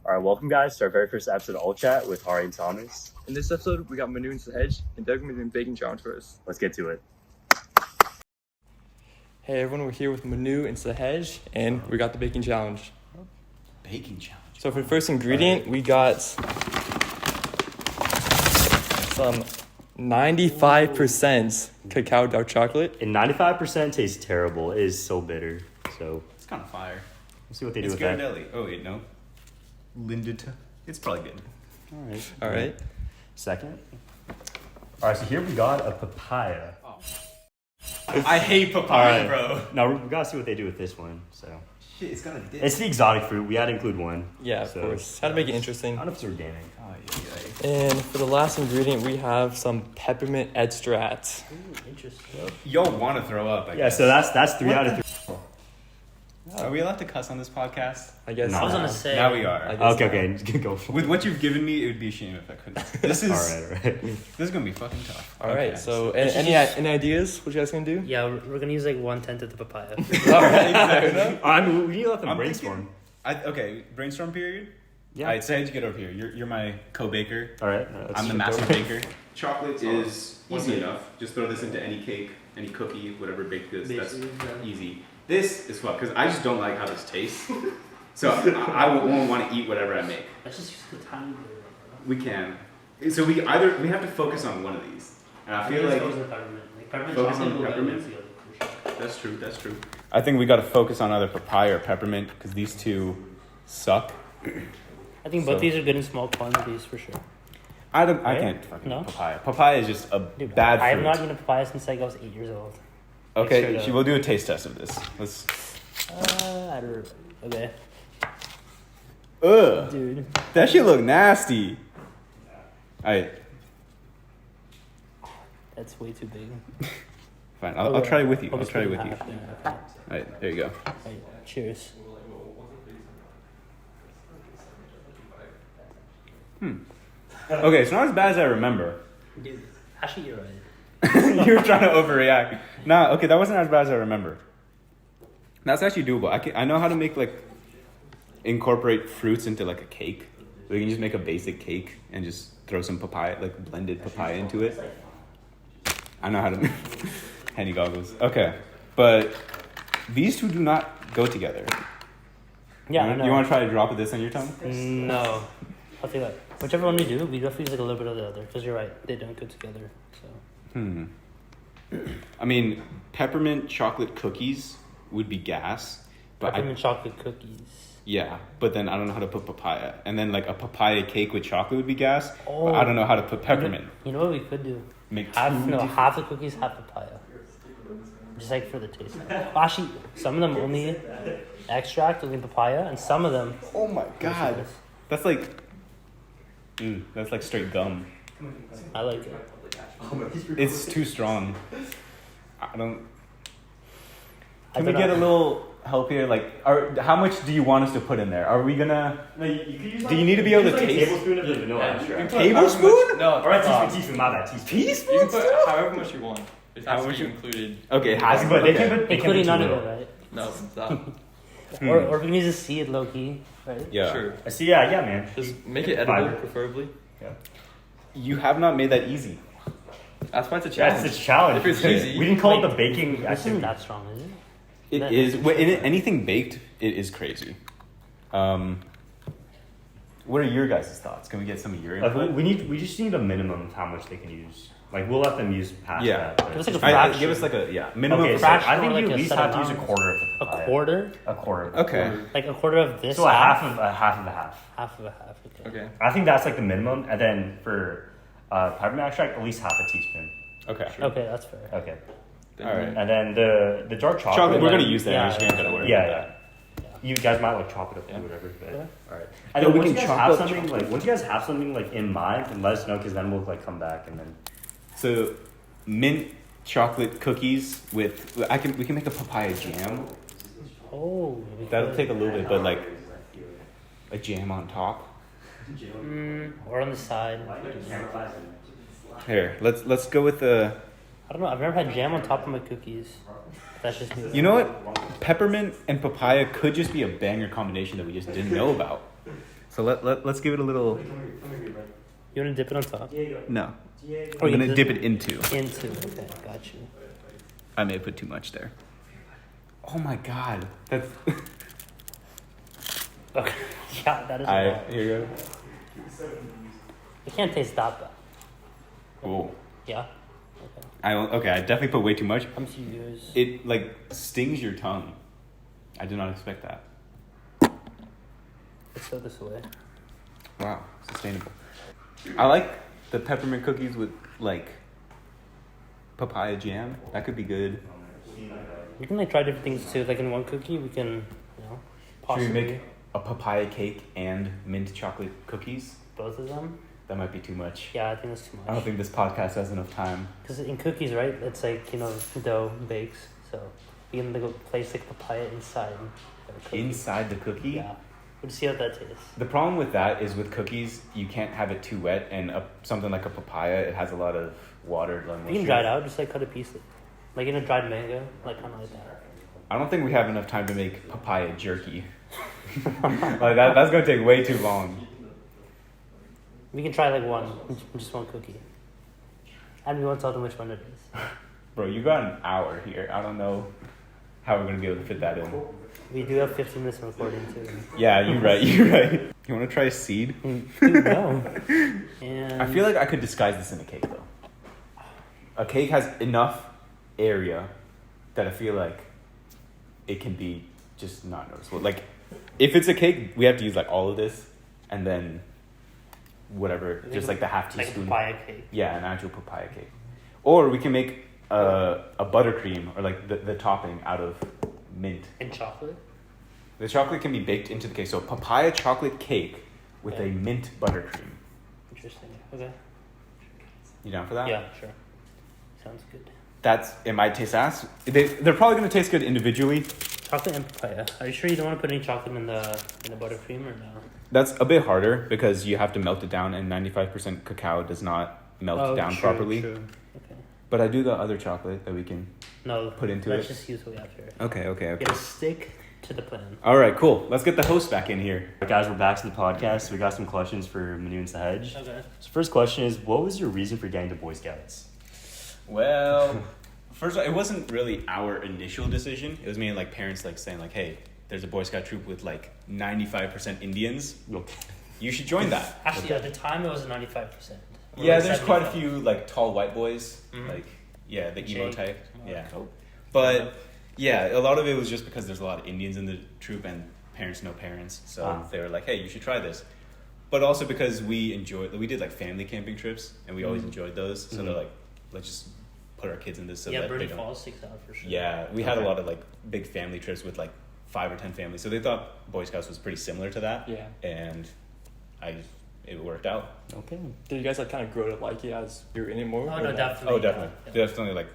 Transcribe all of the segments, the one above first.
All right, welcome guys to our very first episode of All Chat with Hari and Thomas. In this episode, we got Manu and Sehaj, and they're going to be doing baking challenge for us. Let's get to it. Hey everyone, we're here with Manu and Sehaj, and we got the baking challenge. Baking challenge. So for the first ingredient, we got some 95% cacao dark chocolate. And 95% tastes terrible. It is so bitter. So It's kind of fire. we'll see what they do It's with that. Ghirardelli. Oh wait, no. Lindt. It's probably good. All right. All right. Second. All right, so here we got a papaya. I hate papaya, All bro. Now we gotta see what they do with this one. So Shit, it's got a dip. it's the exotic fruit. We had to include one. Yeah, of So, course. How to make it I interesting. don't know if it's organic. Oh, yeah. And for the last ingredient, we have some peppermint extract. Interesting. Y'all want to throw up, I Yeah, guess. so that's 3 out of 3. Are we allowed to cuss on this podcast? I guess. No. I was gonna say. Now we are. I guess Okay, go for it. With what you've given me, it would be a shame if I couldn't. This is All right. this is gonna be fucking tough. All right. Okay. So, Let's any just- ideas? What you guys gonna do? Yeah, we're gonna use like 1/10 of the papaya. All right. Fair enough. I mean, we need to let them I'm brainstorm. okay, brainstorm period. Yeah. All right, Sehaj, get over here. You're my co-baker. All right. I'm the master baker. Chocolate is easy enough. Just throw this into any cake, any cookie, whatever baked goods. That's easy. This is what, because I just don't like how this tastes. So I won't want to eat whatever I make. Let's just use the tiny bit. We can. So we have to focus on one of these. And I feel like peppermint focus on chocolate will peppermint? go together for sure. that's true. That's true. I think we got to focus on either papaya or peppermint because these two suck. I think both these are good in small quantities for sure. I Right? can't fucking No? eat papaya. Papaya is just a Dude, bad I have fruit. not eaten a papaya since like I was 8 years old. Okay, Straight up. we'll do a taste test of this. Let's. I don't. Okay, Ugh, dude. that shit look nasty. Alright, That's way too big. fine. I'll try it with you. I'll I'll just try it put with in you. half, yeah, okay. Alright, there you go. Alright, cheers. Okay, it's not as bad as I remember. Dude, actually, you're right. You were trying to overreact. Nah, okay, that wasn't as bad as I remember. That's actually doable. I know how to make incorporate fruits into like a cake. We can just make a basic cake and just throw some papaya, like blended papaya into it. I know how to make Henny goggles. Okay, but these two do not go together. Yeah, I you, know. you want to try to drop this on your tongue? No, I'll take that. Whichever one we do, we have to use like a little bit of the other because you're right, they don't go together. So I mean, peppermint chocolate cookies would be gas, but peppermint chocolate cookies. yeah, but then I don't know how to put papaya. And then like a papaya cake with chocolate would be gas, but Oh. I don't know how to put peppermint. You know what we could do? Make Half the cookies, half papaya. Just like for the taste. Well, actually, some of them only extract, only papaya, and some of them. Oh my god, that's like straight gum. I like it. It's too strong. I don't. I Can we don't get know. a little help here? How much do you want us to put in there? Are we gonna? No, you could use Do you need to be able to a taste? tablespoon of the vanilla extract? Tablespoon? No. All right, teaspoon. My bad, teaspoon. Teaspoon? You can put however much you want. It How has to much be you- included. Okay, it has to. But they Okay. can put Including none of too it, right? No, stop. Or we can use a seed low key, right? Yeah. Sure. I see. Yeah, man. Just make it edible, Fiber. preferably. Yeah. You have not made that easy. That's why it's a That's challenge. the challenge. If it's easy. We didn't call it Wait, the baking This isn't activity. that strong, is it? It That is. is Anything baked, it is crazy. What are your guys' thoughts? Can we get some of your input? We just need a minimum of how much they can use. Like we'll let them use past Yeah. that. Give us like a I fraction. give us like a minimum. Okay, so fraction I or think like you a at least set have to use a amount? quarter of the A papaya. quarter? A quarter. Okay. Like a quarter of this? So a half of a half of a half. Half of a half. Okay. Okay. I think that's like the minimum, and then for peppermint extract, at least half a teaspoon. Okay. Okay, that's fair. Okay. All right. And then the dark chocolate. Chocolate. We're like- gonna use that. Yeah, We're just yeah. gonna gotta worry Yeah, about yeah. that. You guys might like chop it up Yeah. or whatever. But, Yeah. all right. Yeah, And then we once can you guys chop have up something chocolate. like once you guys have something like in mind, then let us know because then we'll like come back and then. So, mint chocolate cookies with we can make a papaya jam. Oh. That'll take a little bit, but like a jam on top. Or on the side. Here, let's go with the. I don't know. I've never had jam on top of my cookies. That's just me. You know what? Peppermint and papaya could just be a banger combination that we just didn't know about. So let's give it a little. You want to dip it on top? No. Oh, I'm gonna you dip it into. Into. Okay, got you. I may have put too much there. Oh my god. That's. Okay. Yeah, that is a lot. Here you You can't taste that bad. go. Cool. Yeah? Okay, I definitely put way too much. I'm serious. It like stings your tongue. I did not expect that. Let's throw this away. Wow, sustainable. I like the peppermint cookies with like papaya jam. That could be good. We can like try different things too. Like in one cookie, we can, possibly Should we make a papaya cake and mint chocolate cookies? both of them. That might be too much. Yeah, I think that's too I don't much. think this podcast has enough time. Because in cookies, right, it's like, dough bakes. So you can like place like papaya inside the cookie. Inside the cookie? Yeah. We'll see how that tastes. The problem with that is with cookies, you can't have it too wet, and something like a papaya, it has a lot of water. You can dry it out, just like cut a piece. Like in a dried mango, like kind of like that. I don't think we have enough time to make papaya jerky. Like that's gonna take way too long. We can try like just one cookie. And we won't tell them which one it is. Bro, you got an hour here. I don't know how we're gonna be able to fit that in. We do have 15 minutes of recording too. Yeah, you're right. You're right. You want to try a seed? Dude, no. And I feel like I could disguise this in a cake though. A cake has enough area that I feel like it can be just not noticeable. Like, if it's a cake, we have to use like all of this, and then whatever, just like the half like a teaspoon. papaya cake. Yeah, an actual papaya cake. Or we can make a buttercream or like the topping out of mint. And chocolate? The chocolate can be baked into the cake. So papaya chocolate cake with a mint buttercream. Interesting. Okay. You down for that? Yeah, sure. Sounds good. It might taste ass. They're probably gonna taste good individually. Chocolate and papaya. Are you sure you don't want to put any chocolate in the buttercream or no? That's a bit harder because you have to melt it down, and 95% cacao does not melt down true, properly. True. Okay. But I do got other chocolate that we can No. put into let's it. just use what we have here. Okay. Get a stick to the plan. All right, cool. Let's get the host back in here. Guys, we're back to the podcast. We got some questions for Manu and Sehaj. Okay. So first question is, what was your reason for getting to Boy Scouts? Well, first of all, it wasn't really our initial decision. It was mainly like parents like saying like, hey, there's a Boy Scout troop with like 95% Indians. Okay. You should join that. Actually, at the time, it was 95%. Yeah, there's quite a few like tall white boys, Mhm. like the emo Jake. type. Yeah, Oh. but yeah, a lot of it was just because there's a lot of Indians in the troop and parents know parents, so they were like, hey, you should try this. But also because we did like family camping trips, and we always enjoyed those. So they're like, let's just put our kids in this. So Yeah, that Birdie they don't. Falls sticks out for sure. Yeah, we had a lot of like big family trips with like 5 or 10 families, so they thought Boy Scouts was pretty similar to that. Yeah. And it worked out. Okay. Did you guys like kind of grow to like it as you're in it more? Oh, or no, not? definitely. Oh, definitely. Yeah. Definitely like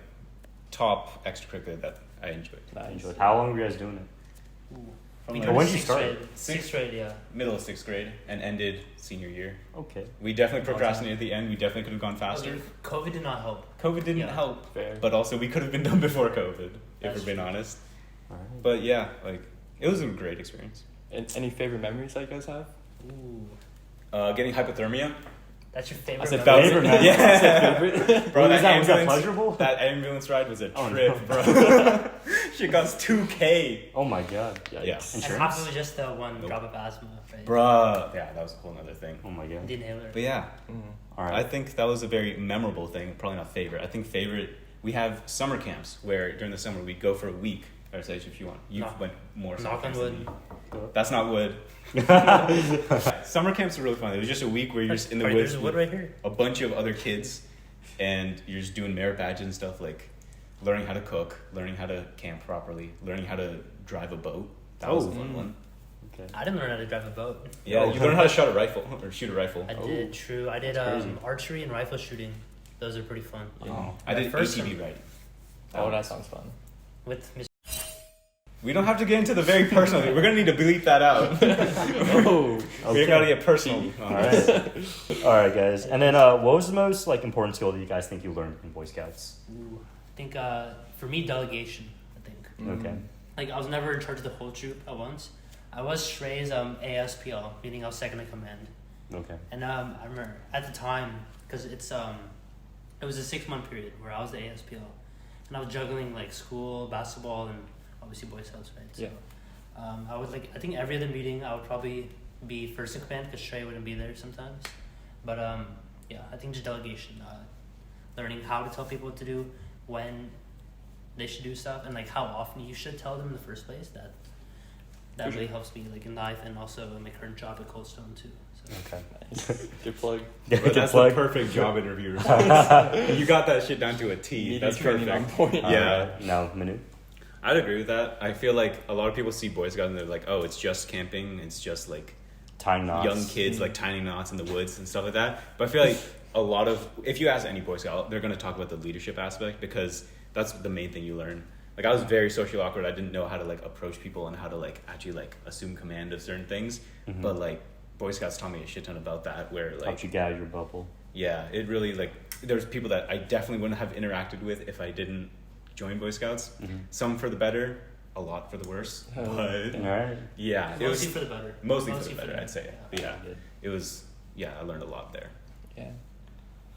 top extracurricular that I enjoyed. Nice. I enjoyed. How long were you guys doing it? Ooh. From We like did when did you sixth start? grade. Sixth grade, yeah. middle of 6th grade and ended senior year. Okay. We definitely procrastinated at the end. We definitely could have gone faster. Okay, COVID did not help. COVID didn't Yeah. help, Fair. but also we could have been done before COVID, if That's we're being true. honest. All right. But yeah, like it was a great experience. And any favorite memories that you guys have? Ooh. Getting hypothermia. That's your favorite. I said memory? Favorite memory. Yeah. Bro, Was that ambulance, pleasurable? that ambulance ride was a Oh, trip, no. bro. Shit cost $2,000. Oh my god. Yeah. And half Insurance? of it was just the one Nope. drop of asthma, right? Bruh. Yeah, that was a whole nother thing. Oh my god. The inhaler. But yeah, All I right. think that was a very memorable thing. Probably not favorite. I think favorite, we have summer camps where during the summer we go for a week. Or say if you want. You Knock- went more summer Knock on camps than wood. me. That's not wood. Summer camps are really fun. It was just a week where you're just in the Alright, woods there's with wood right here. a bunch of other kids, and you're just doing merit badges and stuff, like learning how to cook, learning how to camp properly, learning how to drive a boat. That was a fun one. Okay. I didn't learn how to drive a boat. Yeah, Oh. you learn how to shoot a rifle or shoot a rifle. I did, true. I did That's crazy. archery and rifle shooting. Those are pretty fun. Oh. I did First ATV sem- riding. Oh, that sounds fun. With Mr. We don't have to get into the very personal. We're gonna need to bleep that out. Oh, We're gonna get personal. All right. All right, guys. And then, what was the most like important skill that you guys think you learned in Boy Scouts? Ooh, I think for me, delegation. I think Okay. like I was never in charge of the whole troop at once, I was Shrey's ASPL, meaning I was second in command. Okay. And I remember at the time, because it was a 6-month period where I was the ASPL, and I was juggling like school, basketball, and obviously Boy Scouts, right? So, I would I think every other meeting I would probably be first in command because Shrey wouldn't be there sometimes. But yeah, I think just delegation, learning how to tell people what to do, when they should do stuff, and like how often you should tell them in the first place. That really helps me like in life, and also in my current job at Cold Stone too. So. Okay. Nice. Good plug. But that's the perfect job interview response. You got that shit down to a T. Media That's training on perfect. point. Yeah. Now, Manu. I'd agree with that. I feel like a lot of people see Boy Scouts and they're like, oh, it's just camping. It's just like Tying knots. young kids like tying knots in the woods and stuff like that. But I feel like a lot of, if you ask any Boy Scout, they're going to talk about the leadership aspect because that's the main thing you learn. Like I was very socially awkward. I didn't know how to like approach people and how to like actually like assume command of certain things. Mm-hmm. But like Boy Scouts taught me a shit ton about that where like, Helped you get out of your bubble. yeah, it really like, there's people that I definitely wouldn't have interacted with if I didn't join Boy Scouts. Mm-hmm. Some for the better, a lot for the worse. Oh, But All right. yeah, it Mostly was for the better. mostly for the better, I'd say. Yeah, Good. it was, yeah, I learned a lot there. Yeah.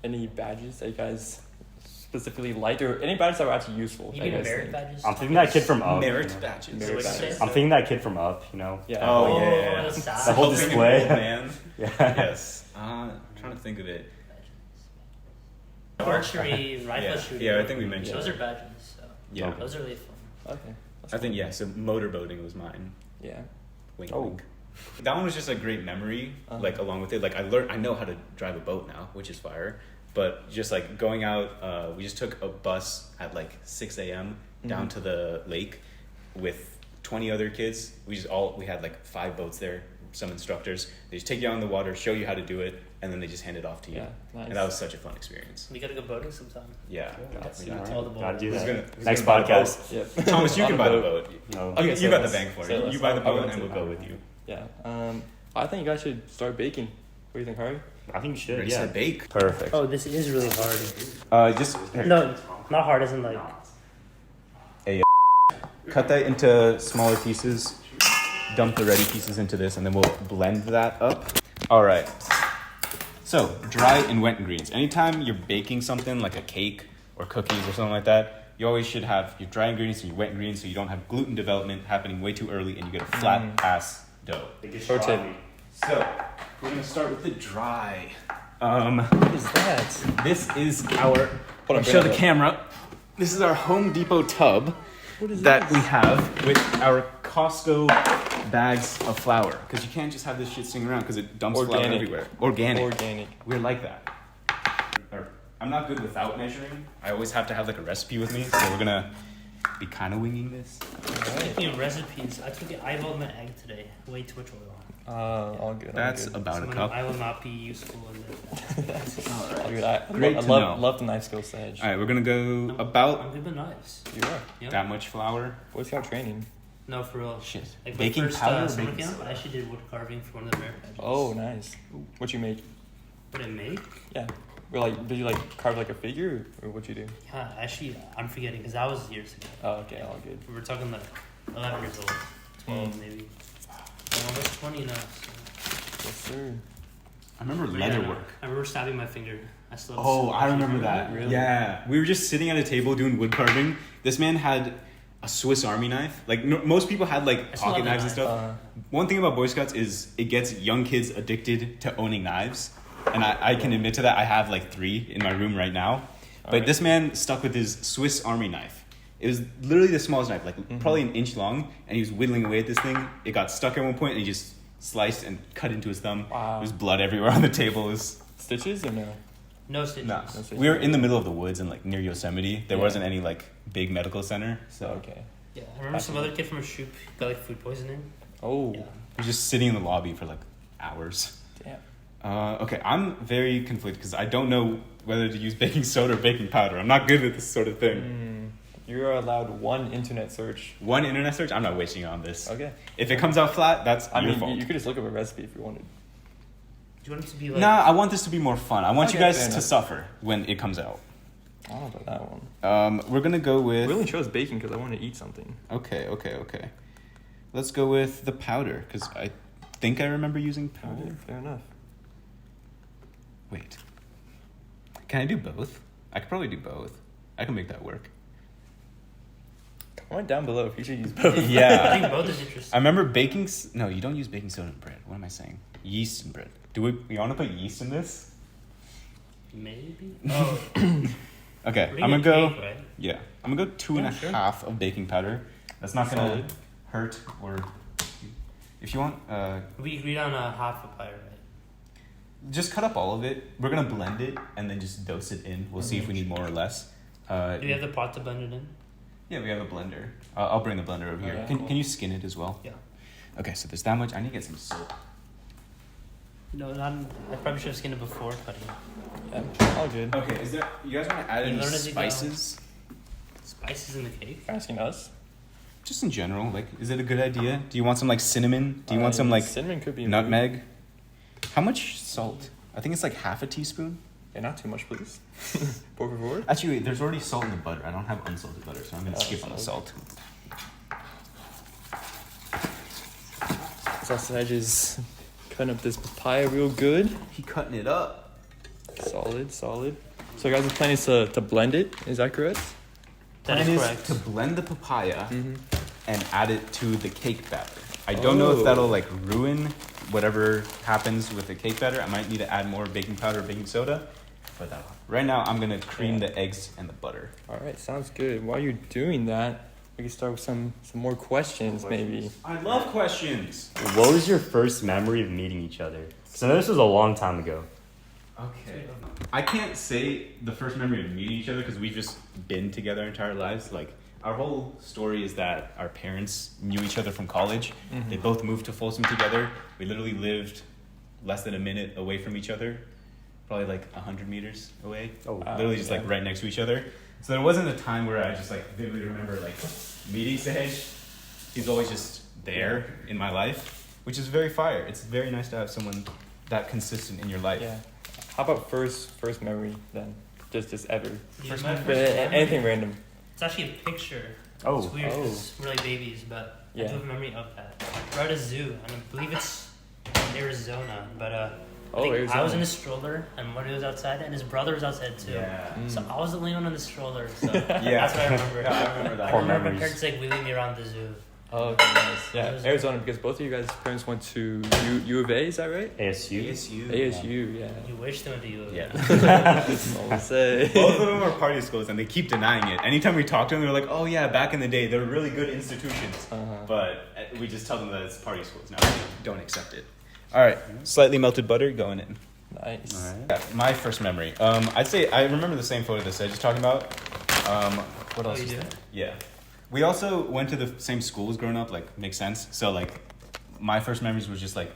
Any badges that you guys specifically liked, or any badges that were actually useful? You that mean guys merit think? badges? I'm thinking that kid from Up. Merit you know? badges. Merit What'd you badges. say? I'm thinking that kid from Up, you know? Yeah. Oh, Oh, yeah, yeah. that's sad. The whole Helping an display. old man. Yeah. Yes. Trying to think of it. Archery, rifle Yeah. shooting. Yeah, I think we mentioned Those that. are badges. So Yeah. Okay. those are really fun. Okay. That's I think, cool. yeah, so motorboating was mine. Yeah. Wink, Oh. wink. That one was just a great memory, like along with it. Like I know how to drive a boat now, which is fire. But just like going out, we just took a bus at like 6 a.m. down to the lake with 20 other kids. We had like 5 boats there, some instructors. They just take you out in the water, show you how to do it, and then they just hand it off to you. Yeah, nice. And that was such a fun experience. We gotta go boating sometime. Yeah. That's definitely. all the ball. Gotta do Who's that. gonna- Next who's gonna buy the podcast. Yep. Thomas, you On can a buy the boat. boat. No. Okay, You so got the let's- bank for so it. let's You buy the talk boat about and we'll it. go with you. Yeah. I think you guys should start baking. What do you think, Harry? I think you should, Ready, yeah. set, bake. Perfect. Oh, this is really hard. Just No, not hard. Isn't like cut that into smaller pieces. Dump the ready pieces into this, and then we'll blend that up. All right. So, dry and wet ingredients. Anytime you're baking something like a cake or cookies or something like that, you always should have your dry ingredients and your wet ingredients so you don't have gluten development happening way too early and you get a flat ass dough. Pro tip. So, we're gonna start with the dry. what is that? This is our. Hold on, show bring the that up. camera. This is our Home Depot tub that we have with our Costco bags of flour. Because you can't just have this shit sitting around because it dumps flour Organic. everywhere. Organic. Organic. We're like that. I'm not good without measuring. I always have to have like a recipe with me. So we're gonna be kind of winging this. Speaking of recipes, I took I boiled my egg today. Way too much oil. All good. That's all good. about a So cup. I will not be useful in this. All good. I Great to know. love the knife skill, Sehaj. All right, we're gonna go about I'm good with knives. You are. Yeah. that much flour. Boy Scout training. No, for real. Shit. Like Baking my first, powder or summer baking camp, soda? I actually did wood carving for one of the merit badges. Oh, nice. What you make? What I make? Yeah. Or like, did you like carve like a figure, or what you do? Yeah, actually, I'm forgetting because that was years ago. Oh, okay, all good. We were talking like 11 years old, 12 maybe. I'm almost 20 now. So. Yes, sir. I remember But leather yeah, work. I remember stabbing my finger. I still have Oh, the I scar. remember that. Really? Yeah. We were just sitting at a table doing wood carving. This man had a Swiss Army knife. Like, most people had, like, I still pocket have knives and the stuff. One thing about Boy Scouts is it gets young kids addicted to owning knives. And I can admit to that. I have, like, 3 in my room right now. But Alright. this man stuck with his Swiss Army knife. It was literally the smallest knife, like, probably an inch long. And he was whittling away at this thing. It got stuck at one point, and he just sliced and cut into his thumb. Wow. There was blood everywhere on the table. It was... Stitches or no? No stitches. No, stitches. we were in the middle of the woods and like near Yosemite. There Yeah. wasn't any like big medical center, so Okay. Yeah, I remember some other kid from a shoot got like food poisoning. Oh. Yeah. we were just sitting in the lobby for like hours. Damn. Okay, I'm very conflicted because I don't know whether to use baking soda or baking powder. I'm not good with this sort of thing. You're allowed one internet search. One internet search, I'm not wasting it on this. Okay. If it comes out flat, that's I your mean, fault. you could just look up a recipe if you wanted. Do you want it to be like? Nah, I want this to be more fun. I want you Okay, guys fair to enough. suffer when it comes out. I don't know about that one. We're gonna go with. We only chose baking because I wanted to eat something. Okay. Let's go with the powder, because I think I remember using powder. Okay, fair enough. Wait. Can I do both? I could probably do both. I can make that work. Comment down below if you should use both. I Yeah. think both is interesting. I remember baking... No, you don't use baking soda in bread. What am I saying? Yeast in bread. You want to put yeast in this? Maybe. Oh, Okay, we're I'm going to getting go... cake, right? Yeah. I'm going to go 2.5 of baking powder. That's not going Solid. to hurt or... If you want... We agreed on a half a pie, right? just cut up all of it. We're going to blend it and then just dose it in. We'll see if we need more or less. Do we have the pot to blend it in? Yeah, we have a blender. I'll bring the blender over here. Okay, Can, cool. can you skin it as well? Yeah. Okay, so there's that much. I need to get some salt. No, not. I probably should have skinned it before cutting. Yeah, all good. Okay, is there? You guys want to add You any learn as you go. spices? Spices in the cake. Asking us. Just in general, like, is it a good idea? Do you want some like cinnamon? Do you want some like cinnamon could be nutmeg? How much salt? I think it's like half a teaspoon. Yeah, not too much, please. Por favor. Actually, wait, there's already salt in the butter. I don't have unsalted butter, so I'm gonna Oh, skip on the salt. salt. So Sehaj is cutting up this papaya real good. He cutting it up. Solid. So guys, the plan is to blend it. Is that correct? That Plan is is correct. to blend the papaya Mm-hmm. and add it to the cake batter. I don't know if that'll like ruin whatever happens with the cake batter. I might need to add more baking powder or baking soda. But right now, I'm gonna cream the eggs and the butter. All right, sounds good. While you're doing that, we can start with some more questions, maybe. I love questions. What was your first memory of meeting each other? Because I know this was a long time ago. Okay. I can't say the first memory of meeting each other because we've just been together our entire lives. Like, our whole story is that our parents knew each other from college. Mhm. They both moved to Folsom together. We literally lived less than a minute away from each other. Probably like 100 meters away. Oh, wow. Literally just like Yeah. right next to each other. So there wasn't a time where I just like vividly remember like meeting Sehaj. He's always just there in my life, which is very fire. It's very nice to have someone that consistent in your life. Yeah. How about first memory then? Just ever. Yeah, First my memory. first memory- Anything random. It's actually a picture. Oh. It's weird Oh. because we're like babies, but I Yeah. do have a memory of that. We're at a zoo, and I believe it's in Arizona, but I think I was Arizona. in a stroller, and Manu was outside, and his brother was outside too. Yeah. So I was the only one in the stroller, so Yeah. that's what I remember. Yeah, I remember that. I Core remember my memories. parents like wheeling me around the zoo. Oh, okay, nice. Yeah, It was- Arizona, because both of you guys' parents went to U of A, is that right? ASU. ASU, yeah. You wish they went to you. Yeah. I'll say. Both of them are party schools and they keep denying it. Anytime we talk to them, they're like, oh yeah, back in the day, they were really good institutions. Uh-huh. But we just tell them that it's party schools now. They don't accept it. All right, slightly melted butter going in. Nice. All right. Yeah, my first memory. I'd say I remember the same photo that Sehaj was talking about. What Oh, else? you is do? there? Yeah. We also went to the same schools growing up, like, makes sense. So, like, my first memories was just, like,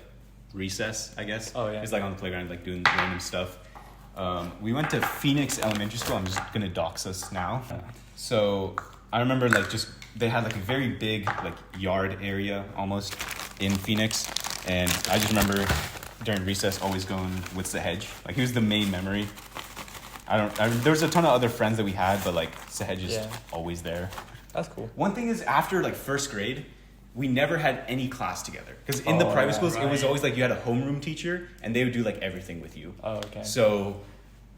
recess, I guess. Oh, yeah. It's like on the playground, like, doing random stuff. We went to Phoenix Elementary School. I'm just going to dox us now. So, I remember, like, just, they had, like, a very big, like, yard area almost in Phoenix. And I just remember during recess always going with Sehaj. Like, he was the main memory. There was a ton of other friends that we had, but, like, Sehaj is Yeah. always there. That's cool. One thing is, after like first grade, we never had any class together. Because in the Oh, private yeah, schools, it was right. always like you had a homeroom teacher, and they would do like everything with you. Oh, okay. So,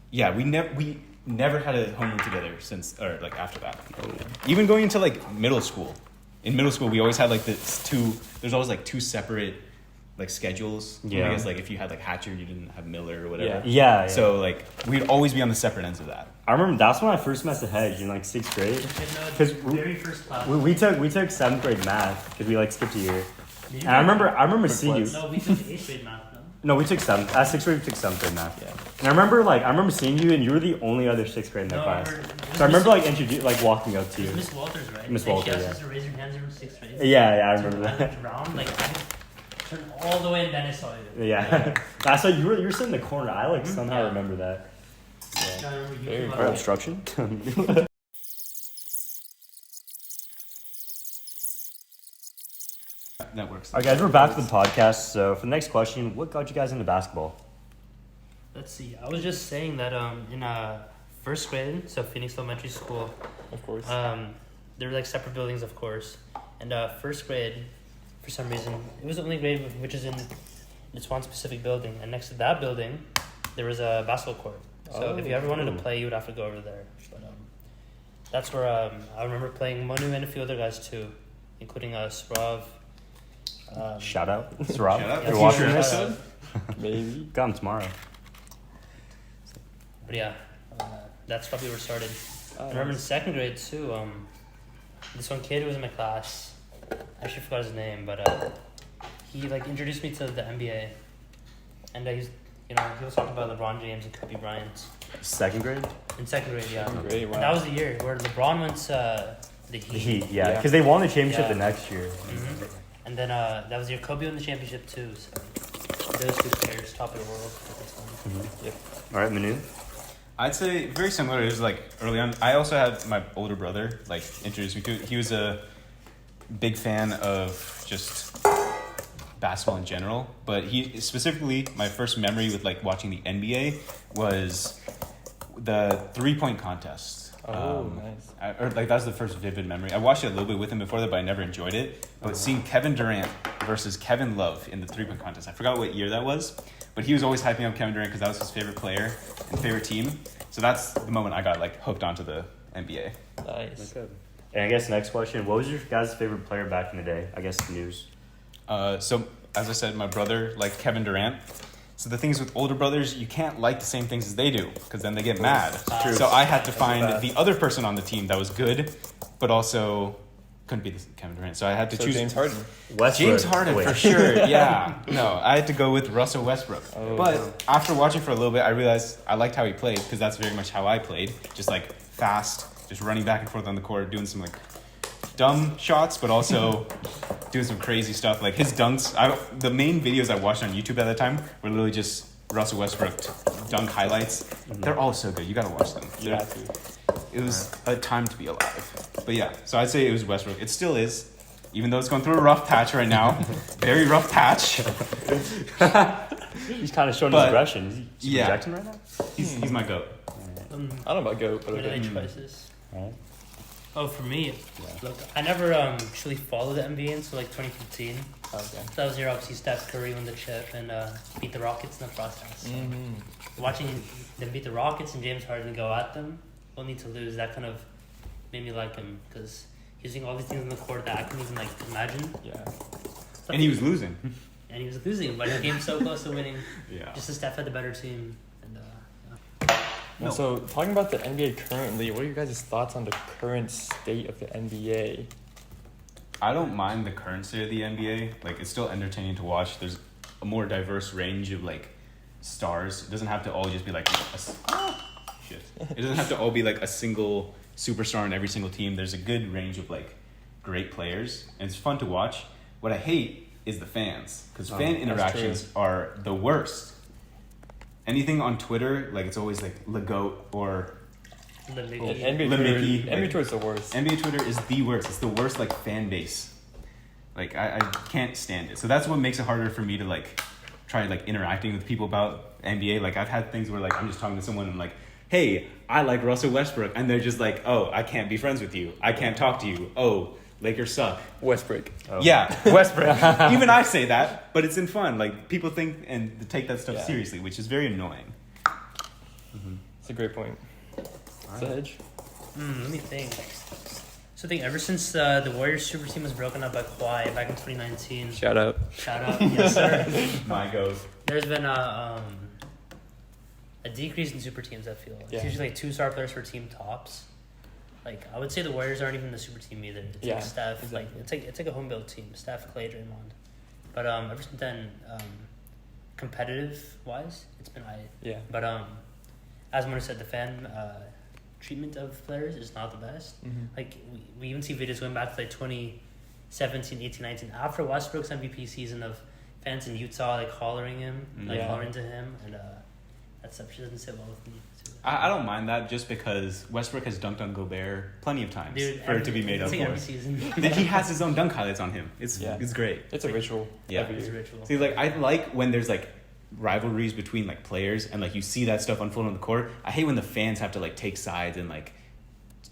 yeah, we never had a homeroom together since, or like after that. Even going into like middle school. In middle school, we always had like there's always like two separate like schedules. Yeah. I guess like if you had like Hatcher, you didn't have Miller or whatever. Yeah. So like we'd always be on the separate ends of that. I remember that's when I first met Sehaj in like 6th grade. Because 'Cause we- very first class. We took 7th grade math because we like skipped a year. Did you And I take- remember Quick seeing you. flex. No, we took 8th grade math. No. No, we took 7th. At 6th grade, we took 7th grade math. Yeah. And I remember seeing you, and you were the only other 6th grade in that No, class. it was So I remember Miss- like walking up to It you. was Miss Walters, right? Miss Like, Walters, she yeah. asked us to raise your hands in 6th grade. Yeah, I So remember I that. looked around, like I turned all the way and then I saw you. Yeah, that's why you were sitting in the corner. I like somehow Yeah. remember that. No, I remember you Very came cool. up. Obstruction. That works. All right, guys, we're back to the podcast. So for the next question, what got you guys into basketball? Let's see. I was just saying that in first grade, so Phoenix Elementary School, Of course. there were like separate buildings, of course. And first grade, for some reason. It was the only grade which is in this one specific building, and next to that building, there was a basketball court. So if you ever wanted to play, you would have to go over there. But that's where I remember playing Manu and a few other guys too, including Srav. Shout out, Srav. Shout out. You're Yeah, watching future this? episode? Maybe. Got him tomorrow. But yeah, that's probably where it started. I remember in second grade too. This one kid was in my class. I actually forgot his name, but he like introduced me to the NBA, and he was talking about LeBron James and Kobe Bryant. Second grade? In second grade, yeah. Great, wow. And that was the year where LeBron went to the Heat. The Heat, yeah, Yeah. because they won the championship Yeah. the next year. Mhm. And then that was the year Kobe won the championship too. So those two players, top of the world at the time. Yep. All right, Manu. I'd say very similar. It was like early on. I also had my older brother like introduce me to it. He was a big fan of just basketball in general, but he specifically my first memory with like watching the NBA was the 3-point contest. Nice. Or like that was the first vivid memory. I watched it a little bit with him before that, but I never enjoyed it. But seeing Kevin Durant versus Kevin Love in the 3-point contest, I forgot what year that was, but he was always hyping up Kevin Durant because that was his favorite player and favorite team. So that's the moment I got like hooked onto the NBA. Nice. And I guess next question: what was your guys' favorite player back in the day? I guess the news. So as I said, my brother liked Kevin Durant. So the things with older brothers, you can't like the same things as they do because then they get mad. True. So I had to That's find bad. the other person on the team that was good, but also couldn't be Kevin Durant. So I had to So choose James Harden. Westbrook. James Harden Wait. for sure. Yeah. No, I had to go with Russell Westbrook. Oh, but no. after watching for a little bit, I realized I liked how he played because that's very much how I played. Just like fast, just running back and forth on the court, doing some like dumb shots, but also doing some crazy stuff. Like his dunks. The main videos I watched on YouTube at that time were literally just Russell Westbrook dunk highlights. They're all so good. You gotta watch them. You have to. It was a time to be alive. But yeah, so I'd say it was Westbrook. It still is, even though it's going through a rough patch right now. Very rough patch. He's kind of showing But- his aggression. Is he yeah. projecting right now? He's my goat. I don't know about GOAT, but okay. Mid-age crisis. All right. Oh, for me, look, I never truly followed the NBA until like 2015. Okay. That was the year obviously Steph Curry won the chip and beat the Rockets in the process. So watching them beat the Rockets and James Harden go at them, only to lose, that kind of made me like him because he's doing all these things on the court that I couldn't even like imagine. Yeah. And he was losing. And he was losing, but he came so close to winning. Yeah. Just as Steph had the better team. And No. So, talking about the NBA currently, what are your guys' thoughts on the current state of the NBA? I don't mind the current state of the NBA. Like, it's still entertaining to watch. There's a more diverse range of, like, stars. It doesn't have to all just be, like, shit. It doesn't have to all be, like, a single superstar in every single team. There's a good range of, like, great players. And it's fun to watch. What I hate is the fans. Because fan that's interactions are the worst. Anything on Twitter, like, it's always, like, LeGoat or... the league. NBA Let me Twitter, be, NBA like- Twitter's the worst. NBA Twitter is the worst. It's the worst, like, fan base. Like, I can't stand it. So that's what makes it harder for me to, like, try, like, interacting with people about NBA. Like, I've had things where, like, I'm just talking to someone and I'm like, hey, I like Russell Westbrook. And they're just like, oh, I can't be friends with you. I can't talk to you. Oh, Lakers suck. Westbrook. Oh. Yeah, Westbrook. Even I say that, but it's in fun. Like, people think and take that stuff Yeah. seriously, which is very annoying. It's a great point. Sehaj? Let me think. So I think ever since the Warriors super team was broken up by Kawhi back in 2019, Shout out. shout out, yes sir. My goat. There's been a decrease in super teams. I feel it's Yeah. usually like 2 star players per team tops. Like I would say the Warriors aren't even the super team either. It's Yeah, like Steph, exactly. like it's like a home built team. Steph, Clay, Draymond. But ever since then, competitive wise, it's been Yeah. But as Manu said, the fan treatment of players is not the best. Like we even see videos going back to like 2017, 18, 19 after Westbrook's MVP season of fans in Utah like hollering him, like Yeah. hollering to him, and that stuff just doesn't sit well with me. Too. I don't mind that just because Westbrook has dunked on Gobert plenty of times for it to be made up it's like every for. season. Then he has his own dunk highlights on him. It's great. It's a ritual. Yeah. Every It's a year. ritual. See, like I like when there's like rivalries between like players and like you see that stuff unfold on the court. I hate when the fans have to like take sides and like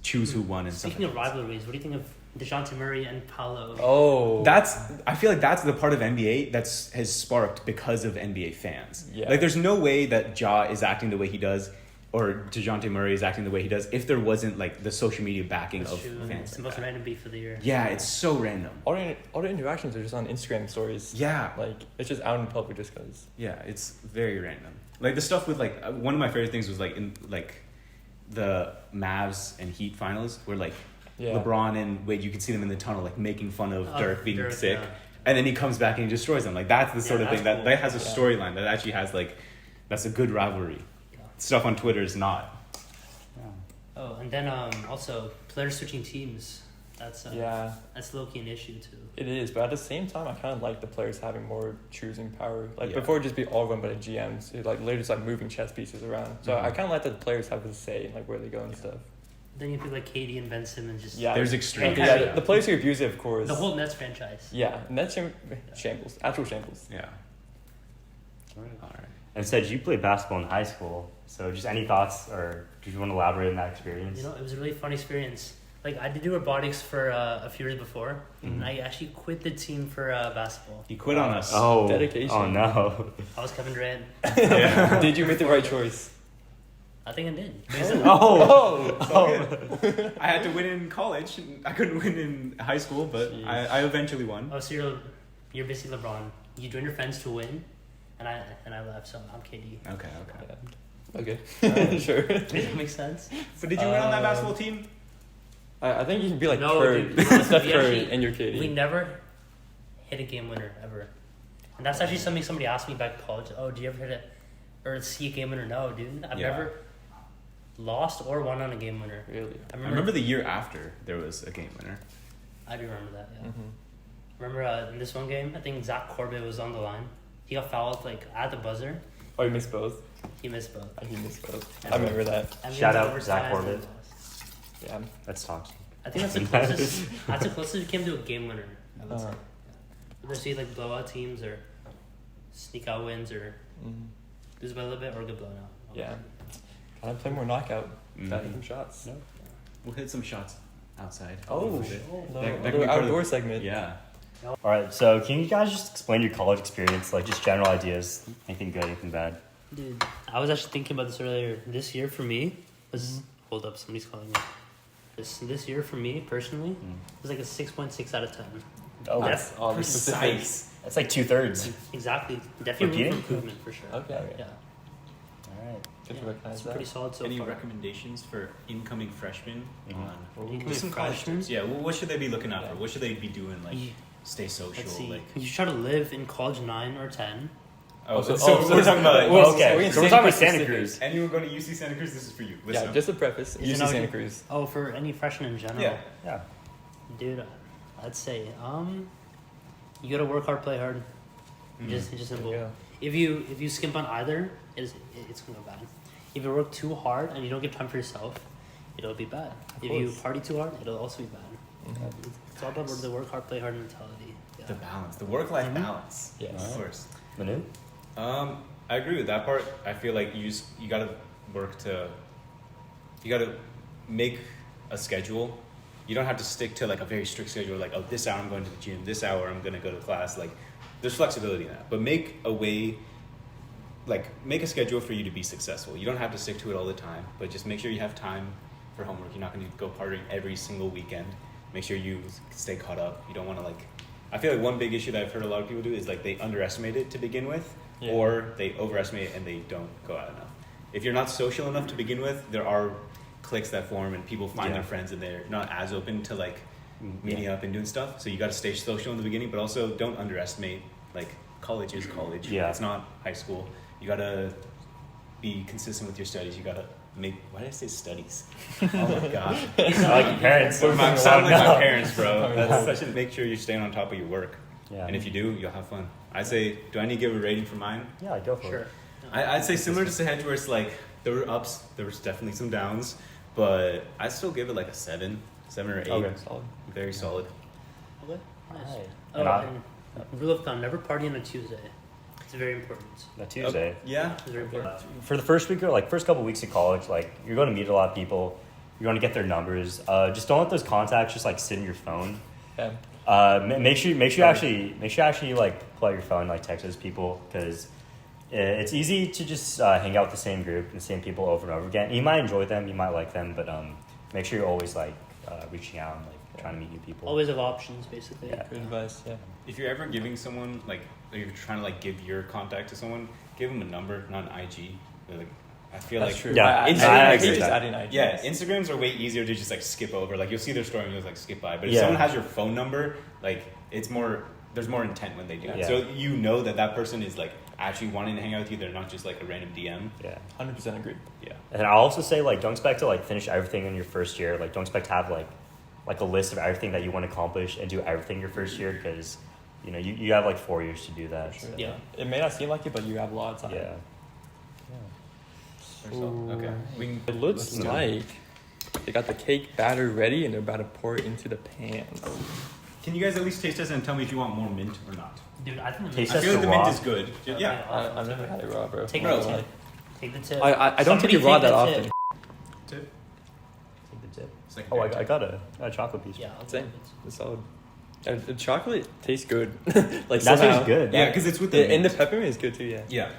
choose who won and stuff. Speaking like of that. rivalries, what do you think of DeJounte Murray and Paolo. Oh. I feel like that's the part of NBA has sparked because of NBA fans. Yeah. Like, there's no way that Ja is acting the way he does, or DeJounte Murray is acting the way he does, if there wasn't like the social media backing That's of true. fans. It's the Like most that. random beef of the year. Yeah, it's so random. All the interactions are just on Instagram stories. Yeah, Like, it's just out in public just because. yeah, it's very random. Like the stuff with like one of my favorite things was like in like the Mavs and Heat finals, where like Yeah. LeBron and Wade, you could see them in the tunnel like making fun of Dirk being Dirk, sick, yeah. and then he comes back and he destroys them. Like that's the sort of that's thing that cool. that has a Yeah. storyline that actually has like that's a good rivalry. Yeah. Stuff on Twitter is not. Oh, and then also players switching teams. That's Yeah, that's low-key an issue too. it is. But at the same time, I kind of like the players having more choosing power. Like, Yeah. before it'd just be all run by the GMs. It, like, literally just, like, moving chess pieces around. So Mhm. I kind of like that the players have a say in, like, where they go and stuff. Then you have people like KD and Ben Simmons just Yeah. There's extremes. Yeah, the players who abuse it, of course. the whole Nets franchise. Yeah, and that's shambles. Actual shambles. Yeah. All right. And said you played basketball in high school, so just any thoughts, or do you want to elaborate on that experience? You know, it was a really fun experience. Like I did do robotics for a few years before, and I actually quit the team for basketball. He quit on us. Oh, Dedication. Oh no. I was Kevin Durant. Yeah. Did you make the right choice? I think I did. Oh. I had to win in college. I couldn't win in high school, but Jeez. I eventually won. Oh, so you're basically LeBron. You joined your friends to win, and I left. So I'm KD. Okay. Okay. Sure. Does that make sense? So did you win on that basketball team? I think you can be like No, Curry, dude, Steph we Curry, actually- and your KD. We never hit a game winner ever, and that's actually something somebody asked me back in college. Oh, do you ever hit or see a game winner? No, dude. I've Yeah. never lost or won on a game winner. Really? I remember the year after there was a game winner. I do remember that. Yeah. Mm-hmm. Remember in this one game, I think Zach Corbett was on the line. He got fouled like at the buzzer. Oh, you missed both. He missed both. He missed both. I remember that. And Shout then out overtime, Zach and Corbett. lost. Yeah. That's toxic. I think that's the closest. That's the closest we came to a game winner. I would say. Uh-huh. Let's see like blowout teams or sneak out wins or Mm-hmm. lose by a little bit or get blown out. Yeah. Gotta play more knockout. Mhm. Gotta hit some shots. No. We'll hit some shots outside. Oh, shit. no, That could little be part of outdoor the- segment. Yeah. All right, so can you guys just explain your college experience, like just general ideas, anything good, anything bad? Dude, I was actually thinking about this earlier. This year for me was hold up, somebody's calling me. This year for me personally was like a 6.6 out of 10. Oh, That's all the specifics. Precise. that's like 2/3. Exactly, definitely room Repeating? for improvement for sure. Okay. Yeah, All right. Good to yeah. recognize It's that. pretty solid so Any far. recommendations for incoming freshmen on Incoming just some college freshmen? tips? Yeah. Well, what should they be looking out Yeah. for? What should they be doing? Like, You- stay social. Let's see. Like. You should try to live in college 9 or 10. Oh, so- so, oh, so- we're talking about like, well, Okay, so we so we're in talking about Santa Santa Cruz. Cruz. anyone going to UC Santa Cruz? This is for you. Listen Yeah, up. just a preface. You UC know, Santa you- Cruz. Oh, for any freshman in general. Yeah. Yeah. Dude, I'd say you gotta work hard, play hard. Just simple. Yeah. If you skimp on either, it's gonna go bad. If you work too hard and you don't give time for yourself, it'll be bad. If you course. party too hard, it'll also be bad. It's all about the work hard, play hard mentality. Yeah. The balance, the work-life balance. Yes. Of course. Manu? I agree with that part. I feel like you gotta you gotta make a schedule. You don't have to stick to like a very strict schedule. Like, oh, this hour I'm going to the gym. This hour I'm gonna go to class. Like, there's flexibility in that. But make a way. Like, make a schedule for you to be successful. You don't have to stick to it all the time, but just make sure you have time for homework. You're not going to go partying every single weekend. Make sure you stay caught up. You don't want to like. I feel like one big issue that I've heard a lot of people do is like they underestimate it to begin with, Yeah. or they overestimate it and they don't go out enough. If you're not social enough to begin with, there are cliques that form and people find Yeah. their friends and they're not as open to like meeting up and doing stuff. So you got to stay social in the beginning, but also don't underestimate like college is college. Yeah. It's not high school. You got to be consistent with your studies. You got to make. Why did I say studies? Oh my god. I like your parents. I'm sounding like No. my parents, bro. That's such a make sure you're staying on top of your work. Yeah. And if you do, you'll have fun. I say, do I need to give a rating for mine? Yeah, go for Sure. it. I'd say similar to Sehaj, where it's like there were ups, there was definitely some downs, but I'd still give it like a 7 or 8. Okay. Solid. Very solid. Okay. Nice. Alright. Oh, And I- and rule of thumb: never party on a Tuesday. It's very important. That Tuesday. Yeah. It's very important. For the first week or like first couple weeks of college, like you're going to meet a lot of people. you want to get their numbers. Just don't let those contacts just like sit in your phone. Yeah. Make sure you actually like pull out your phone, like text those people, because it's easy to just hang out with the same group and the same people over and over again. You might enjoy them, you might like them, but make sure you're always like reaching out and like trying to meet new people. Always have options, basically. Yeah. Good advice. Yeah. If you're ever giving someone like you're trying to like give your contact to someone, give them a number, not an IG. Like, I feel That's like true. Yeah, I Instagram- hate just that. adding IGs. Yeah, Instagrams are way easier to just like skip over. Like you'll see their story and you'll just like skip by. But if Yeah. someone has your phone number, like it's more. There's more intent when they do it. Yeah. So you know that person is like actually wanting to hang out with you. They're not just like a random DM. Yeah. 100% agree. Yeah. And I'll also say, like, don't expect to like finish everything in your first year. Like, don't expect to have like a list of everything that you want to accomplish and do everything your first year, because you know you have like 4 years to do that. Sure. So, Yeah. It may not seem like it, but you have a lot of time. yeah. Okay. We can, It looks let's do like they got the cake batter ready and they're about to pour it into the pans. Can you guys at least taste test and tell me if you want more mint or not? Dude, I think the Taste I test feel like the the mint raw. is good. Yeah. I've never had it raw, bro. Take Bro, the like- tip. Take the tip. I don't take Somebody it raw take that the often. tip. Tip. Take the tip. Secondary Oh, I tip. got a chocolate piece. Yeah. Same. It's solid. And the chocolate tastes good. Like That somehow. tastes good. Yeah, because it's with the And the mint. peppermint is good too. Yeah. Yeah.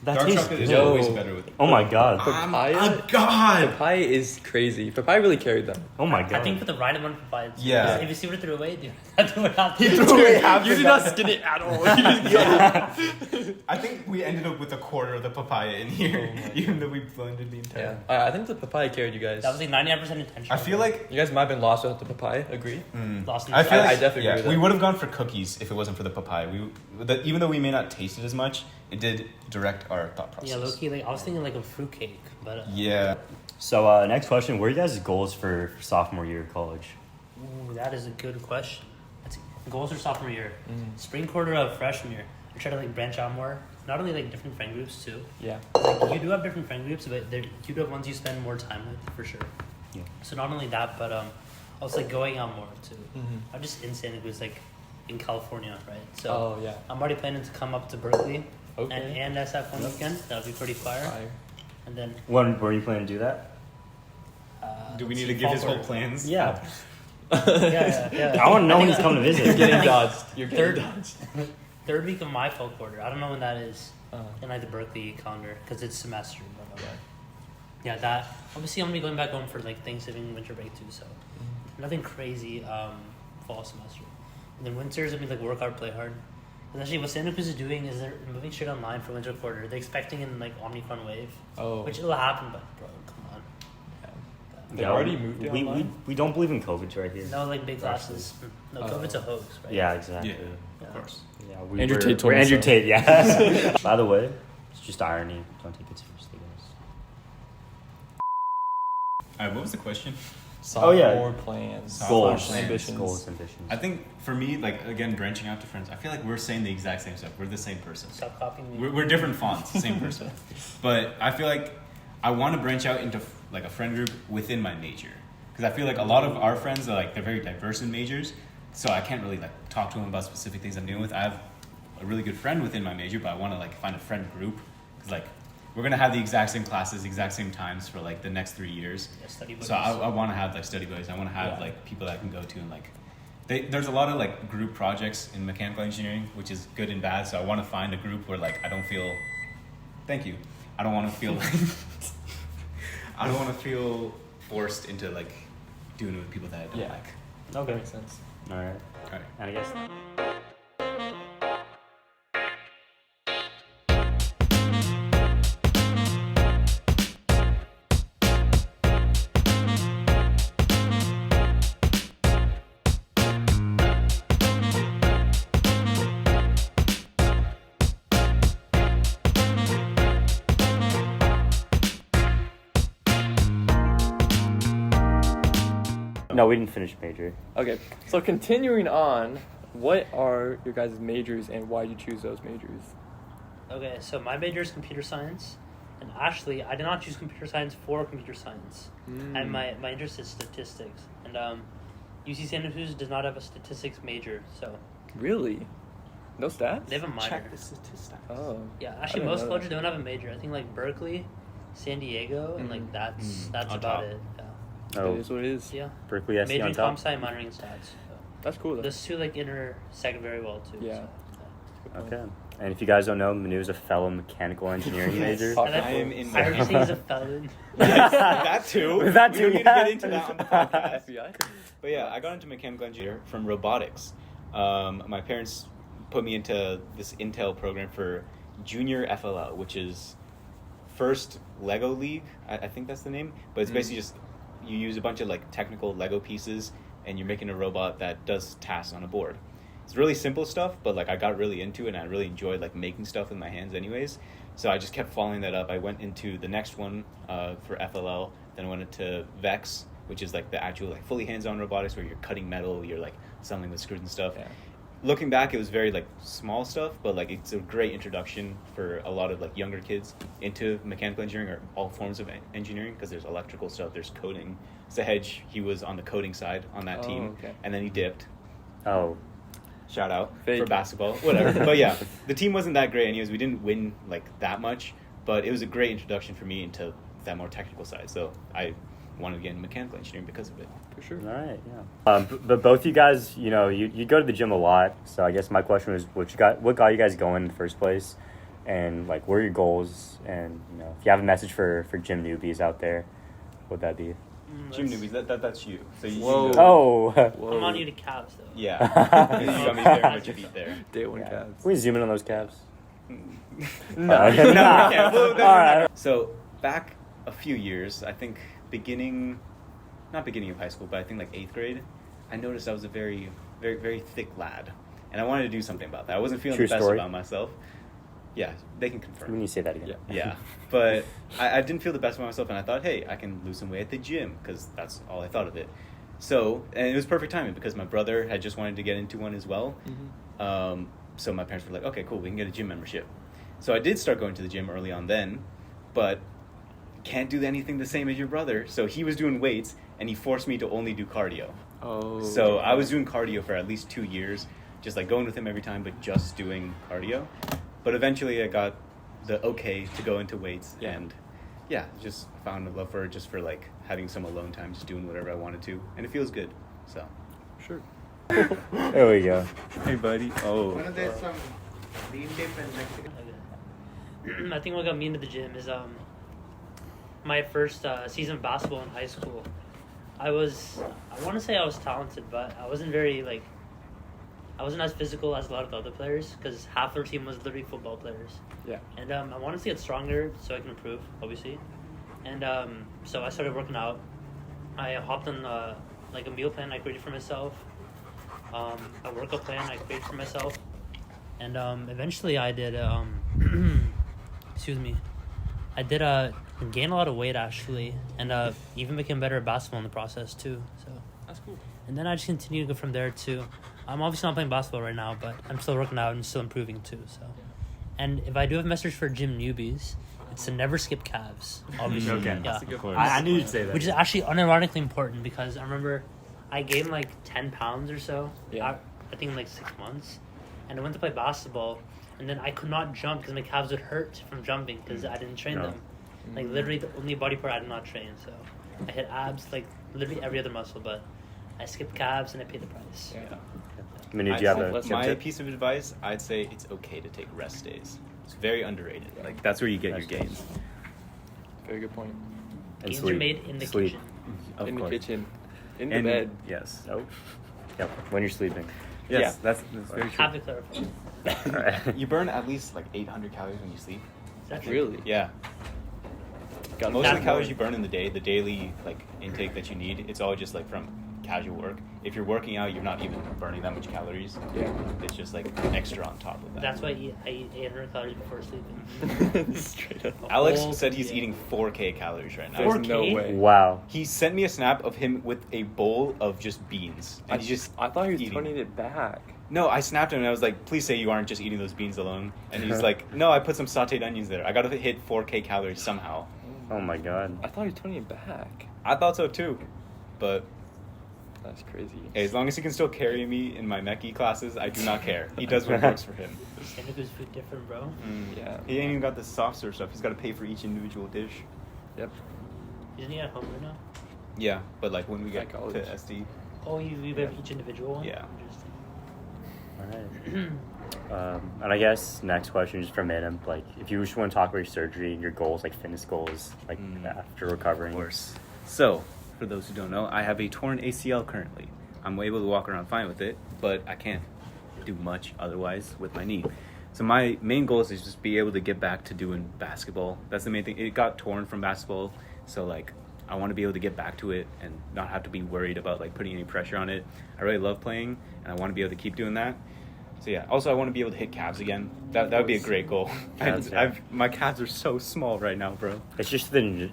That Dark tastes chocolate is good. Yo. always better with it. Oh my god. Papaya. God. Papaya is crazy. Papaya really carried them. Oh my god. I think for the right amount of papaya. Yeah. If you see what it threw away, dude, that's what happened. You did not skin it at all. I think we ended up with a quarter of the papaya in here, Oh my even though we blended the entire. Yeah. I think the papaya carried you guys. That was like 99% intentional. I feel like You guys might have been lost without the papaya. Agree? Lost in I feel the like I definitely agree with we that. would have gone for cookies if it wasn't for the papaya. Even though we may not taste it as much, it did direct our thought process. Yeah, low key, like I was thinking like a fruitcake, but Yeah. So next question: what are you guys' goals for sophomore year of college? ooh, that is a good question. Goals for sophomore year, spring quarter of freshman year. I try to like branch out more. Not only like different friend groups too. Yeah. Like you do have different friend groups, but you do have ones you spend more time with for sure. Yeah. So not only that, but also like going out more too. Mm-hmm. I'm just in Santa Cruz, like in California, right? So Oh yeah. I'm already planning to come up to Berkeley Okay. and SF one weekend. That'll be pretty fire. Fire. And then When were you planning to do that? Do we let's need see, to give fall his whole quarter. plans? Yeah. Yeah. I want to know when think he's coming to You're visit. getting dodged. You're Third- getting dodged. Third week of my fall quarter. I don't know when that is Uh, in like the Berkeley calendar because it's semester. But, yeah, that obviously I'm gonna be going back home for like Thanksgiving, winter break too. So nothing crazy. Fall semester, and then winters. I mean, like work hard, play hard. And actually, what Santa Cruz is doing is they're moving shit online for winter quarter. They're expecting in like Omicron wave, oh. which it'll happen, but bro, come on. They already moved it we, online? we don't believe in COVID right here. No, like big classes. No, COVID's a hoax, right? Yeah, exactly. Yeah, of course. Yeah, Andrew Tate told we're me Andrew so. Tate, yeah. By the way, it's just irony. Don't take it seriously, guys. All right. What was the question? Oh, yeah. Sophomore plans. Goals, plans. Ambitions. goals, ambitions. I think for me, like again, branching out to friends, I feel like we're saying the exact same stuff. We're the same person. Stop copying me. We're different fonts, same person. But I feel like I want to branch out into like a friend group within my major, because I feel like a lot of our friends are like they're very diverse in majors, so I can't really like talk to them about specific things I'm dealing with. I have a really good friend within my major, but I want to like find a friend group, because like we're gonna have the exact same classes, exact same times for like the next 3 years. Yeah, study So I want to have like study buddies. I want to have Yeah. like people that I can go to and like. There's a lot of like group projects in mechanical engineering, which is good and bad. So I want to find a group where like I don't feel. Thank you. I don't want to feel like. I don't want to feel forced into like doing it with people that I don't Yeah. like. Okay. Makes sense. All right. All right. And I guess. No, we didn't finish major. Okay, so continuing on, what are your guys' majors and why did you choose those majors? Okay, so my major is computer science, and actually, I did not choose computer science for computer science. And my interest is statistics, and UC Santa Cruz does not have a statistics major, so Really? No stats? they have a minor. Check the statistics. Oh. Yeah, I actually, didn't most know colleges that. don't have a major. I think like Berkeley, San Diego, and like that's On about top. it. Yeah. Oh, It is what it is. Yeah. Berkeley SC Major on in top. comp sci, minoring in stats. So. That's cool though. Those two like intersect very well too. Yeah. So. Okay. And if you guys don't know, Manu is a fellow mechanical engineering major. Fuck. And I am in I heard you say he's a felon. that too. That We too, don't need to yeah. get into that on the podcast. FBI. But yeah, I got into mechanical engineering from robotics. My parents put me into this Intel program for junior FLL, which is first Lego League. I think that's the name. But it's basically just you use a bunch of like technical Lego pieces and you're making a robot that does tasks on a board. It's really simple stuff, but like I got really into it and I really enjoyed like making stuff with my hands anyways. So I just kept following that up. I went into the next one for FLL, then I went into VEX, which is like the actual like fully hands-on robotics where you're cutting metal, you're like assembling with screws and stuff. Yeah. Looking back, it was very like small stuff, but like it's a great introduction for a lot of like younger kids into mechanical engineering or all forms of engineering, because there's electrical stuff, there's coding. Sehaj, he was on the coding side on that team, Okay. and then he dipped. Oh, Shout out Fake. for basketball, whatever. But yeah, the team wasn't that great anyways. We didn't win like that much, but it was a great introduction for me into that more technical side. So I wanted to get into mechanical engineering because of it. For sure. all right, yeah. But both you guys, you know, you go to the gym a lot. So I guess my question was, what got you guys going in the first place, and like, what are your goals? And you know, if you have a message for gym newbies out there, what'd that be? Gym newbies, that's you. So you Whoa. Oh, Whoa. I'm on you to calves though. Yeah, you got me very much beat there. Day one yeah. calves. Can we zoom in on those calves? No, Okay. we can't. Well, All right. So back a few years, I think not beginning of high school, but I think like 8th grade, I noticed I was a very, very, very thick lad, and I wanted to do something about that. I wasn't feeling True the best story. about myself. Yeah, they can When confirm. you say that again. Yeah. Yeah, but I didn't feel the best about myself, and I thought, hey, I can lose some weight at the gym, because that's all I thought of it. So, and it was perfect timing because my brother had just wanted to get into one as well. So my parents were like, okay, cool, we can get a gym membership. So I did start going to the gym early on then, but can't do anything the same as your brother. So he was doing weights, and he forced me to only do cardio. Oh. So I was doing cardio for at least 2 years, just like going with him every time, but just doing cardio. But eventually I got the okay to go into weights, Yeah. and yeah, just found a love for it, just for like having some alone time, just doing whatever I wanted to, and it feels good. So Sure. There we go. hey buddy. Oh, There's some green tape and Mexican. I think what got me into the gym is my first season of basketball in high school. I want to say I was talented, but I wasn't as physical as a lot of the other players, because half their team was literally football players. Yeah. And I wanted to get stronger so I can improve, obviously. And so I started working out. I hopped on like a meal plan I created for myself, a workout plan I created for myself, and eventually I did. Excuse me. I did gain a lot of weight actually, and even became better at basketball in the process too. So. That's cool. And then I just continue to go from there too. I'm obviously not playing basketball right now, but I'm still working out and still improving too. So, and if I do have a message for gym newbies, it's to never skip calves. Obviously, Okay. yeah. That's a good point. I knew you'd say that. Which is actually unironically important, because I remember I gained like 10 pounds or so. Yeah. I think in like 6 months, and I went to play basketball, and then I could not jump because my calves would hurt from jumping because I didn't train No. them. Like literally the only body part I did not train. So I hit abs, like literally every other muscle, but I skipped calves and I paid the price. Yeah. Manu, do you have a Let's- my tip? piece of advice, I'd say it's okay to take rest days. It's very underrated. Like that's where you get your Rest days. gains. Very good point. And Gains sleep. are made in the Sleep. kitchen. Of In course. the kitchen. In And- the bed. Yes. Oh. Yep. When you're sleeping. Yes, Yeah. that's very true. Have to clarify. All right. You burn at least like 800 calories when you sleep. Is that true? Really? Yeah. Got Most of the that calories more. you burn in the day, the daily like intake that you need, it's all just like from casual work. If you're working out, you're not even burning that much calories. Yeah. It's just like extra on top of that. That's why I eat 800 calories before sleeping. Straight up. Alex whole said he's day. eating 4K calories right now. There's 4K? no way. Wow. He sent me a snap of him with a bowl of just beans, and he's just I thought he was eating. turning it back. No, I snapped him and I was like, please say you aren't just eating those beans alone. And he's like, no, I put some sauteed onions there. I gotta hit 4K calories somehow. Oh my god. I thought he was turning it back. I thought so too. But That's crazy. hey, as long as he can still carry me in my Mechie classes, I do not care. He does what works for him. Santa Cruz food different, bro. Yeah. He ain't even got the soft serve stuff. He's got to pay for each individual dish. Yep. Isn't he at home right now? Yeah, but like when we get Psychology. to SD. Oh, you have each individual one? Yeah. Interesting. All right. And I guess next question is from Manum. Like, if you just want to talk about your surgery and your goals, like fitness goals, like after recovering. Of course. So, for those who don't know, I have a torn ACL currently. I'm able to walk around fine with it, but I can't do much otherwise with my knee. So my main goal is to just be able to get back to doing basketball. That's the main thing. It got torn from basketball, so like I want to be able to get back to it and not have to be worried about like putting any pressure on it. I really love playing, and I want to be able to keep doing that. So yeah. Also, I want to be able to hit calves again. That would be a great goal. My calves are so small right now, bro. It's just the